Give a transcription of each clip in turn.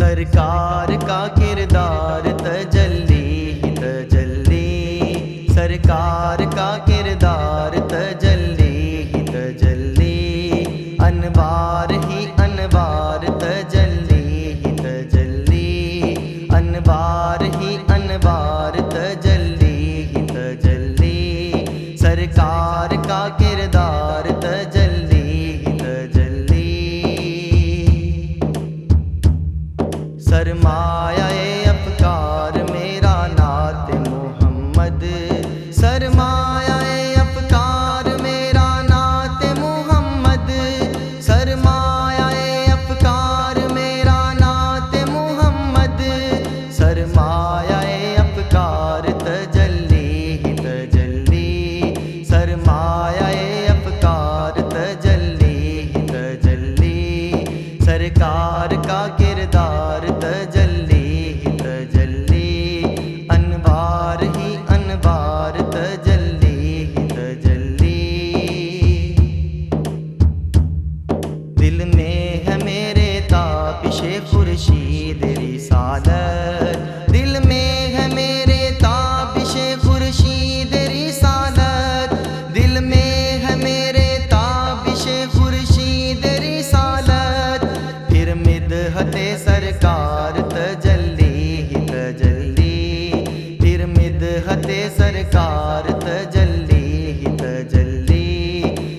सरकार का किरदार तजल्ली ही तजल्ली, सरकार का किरदार तजल्ली ही तजल्ली, अनवार ही अनवार तजल्ली ही तजल्ली, अनवार ही अनवार तजल्ली ही तजल्ली, सरकार का किरदार तजल्ली ही तजल्ली। सरमाया-ए अफ़कार मेरा नात मोहम्मद, सरमाया-ए अफ़कार मेरा नात मोहम्मद, सरमाया-ए अफ़कार मेरा नात मोहम्मद, सरमाया-ए अफ़कार तजल्ली ही तजल्ली, सरमाया-ए अफ़कार तजल्ली ही तजल्ली, सरकार का किरदार तजल्ली ही तजल्ली, अनवार ही अनवार तजल्ली ही तजल्ली। दिल में है मेरे ताबिशे खुर्शीद रिसालत, दिल में है मेरे ताबिशे खुर्शीद रिसालत, दिल में है मेरे ताबिशे खुर्शीद रिसालत, फिर मिदहते सरकार तजल्ली ही तजल्ली, फिर मिदहते सरकार तजल्ली ही तजल्ली,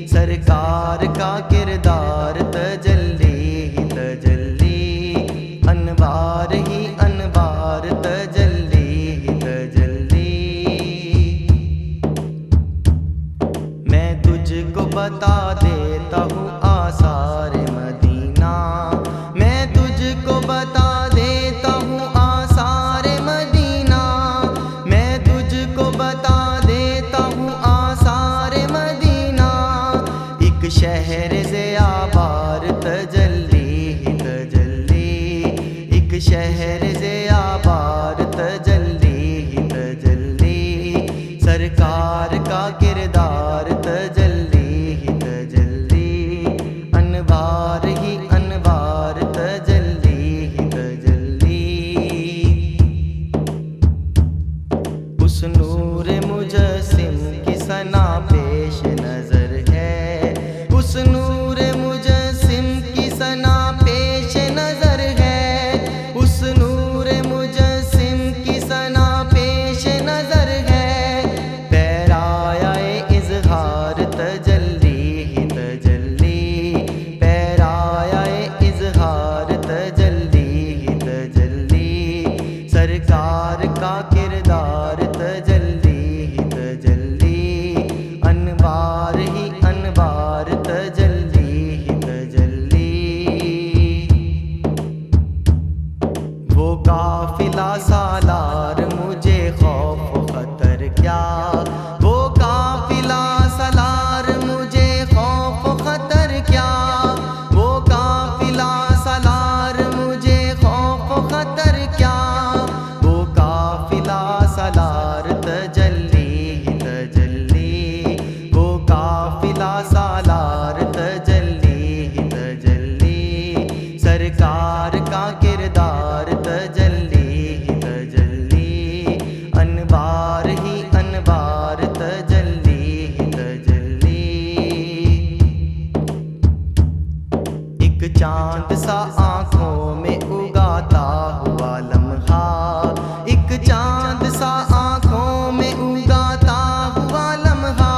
सरकार का किरदार तजल्ली ही तजल्ली, अनवार ही अनवार तजल्ली ही तजल्ली। मैं तुझको बता देता हूँ आसार मदीना, मैं तुझको बता देता हूँ आसार मदीना, मैं तुझको बता देता हूँ आसार मदीना, एक शहर से आबार तजल्ली ही तजल्ली, एक शहर से आबार तजल्ली ही तजल्ली, सरकार का किरदार तजल्ली ही तजल्ली, अनवार ही अनवार तजल्ली ही तजल्ली। उस नूर मुजस्सिम की सना पेश नजर है, उस नूर मुजस्सिम की सना पेश नजर है, उस नूर मुजस्सिम की सना पेश नजर है, पैराया-ए इज़हार तजल्ली ही तजल्ली, पैराया-ए इज़हार तजल्ली ही तजल्ली, सरकार का किरदार तजल्ली ही तजल्ली, अनवार ही अनवार तजल्ली ही तजल्ली। वो काफिला सालार मुझे खौफ खतर क्या, वो काफिला सालार मुझे खौफ खतर क्या, वो काफिला सालार मुझे खौफ खतर क्या, वो काफिला सालार तजल्ली ही तजल्ली, वो काफिला सालार तजल्ली ही तजल्ली, सरकार का किरदार तजल्ली ही तजल्ली, अनवार ही अनवार तजल्ली ही तजल्ली। एक चांद सा आँखों में उगाता हुआ लम्हा, एक चांद सा आँखों में उगाता हुआ लम्हा,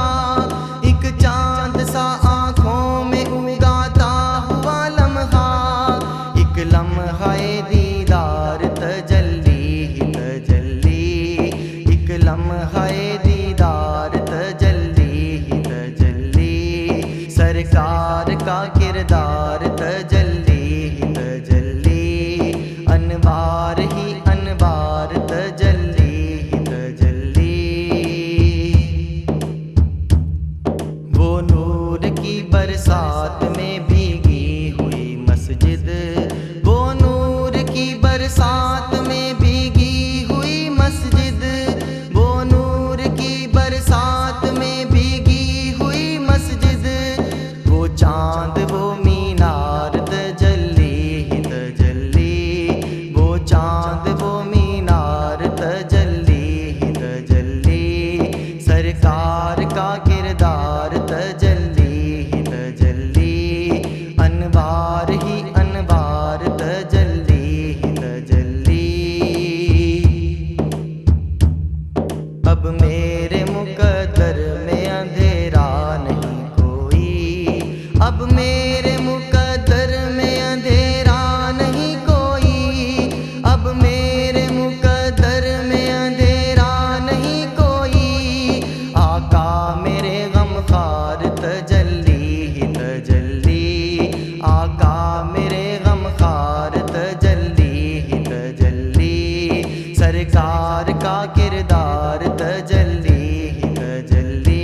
एक चांद सा आँखों में उगाता हुआ लम्हा, एक लम्हा-ए दीदार तजल्ली ही तजल्ली, एक लम्हा-ए दीदार तजल्ली ही तजल्ली, सरकार का किरदार तजल्ली ही तजल्ली, अनवार ही अनवार तजल्ली ही तजल्ली। वो नूर की बरसात में भीगी हुई मस्जिद, वो नूर की बरसात में भीगी हुई मस्जिद, वो नूर की बरसात में भीगी हुई मस्जिद, वो चांद वो मीनार तजल्ली ही तजल्ली, अब मेरे मुकद्दर में अंधेरा नहीं कोई, अब मेरे मुकद्दर में अंधेरा नहीं कोई। आका मेरे गमखार तजल्ली ही तजल्ली, आका मेरे गमखार तजल्ली ही तजल्ली। सरकार का किरदार तजल्ली ही तजल्ली,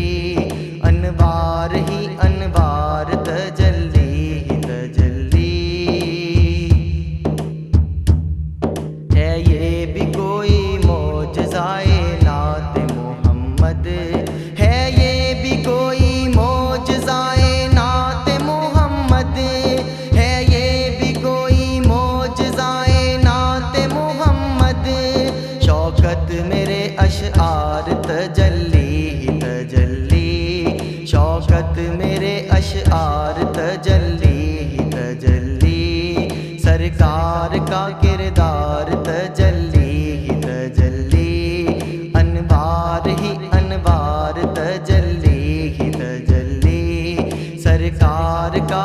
अनवार ही अनवार तजल्ली ही तजल्ली। है ये भी कोई मौजज़ाए नात मोहम्मद, है ये भी कोई मौजज़ाए नात मोहम्मद, है ये भी कोई मौजज़ाए नात मोहम्मद। शौकत मेरे अशआर तजल्ली ही तजल्ली, शौकत मेरे अशआर तजल्ली ही तजल्ली। सरकार का किरदार तजल्ली ही तजल्ली, अनवार ही अनवार तजल्ली ही तजल्ली। सरकार का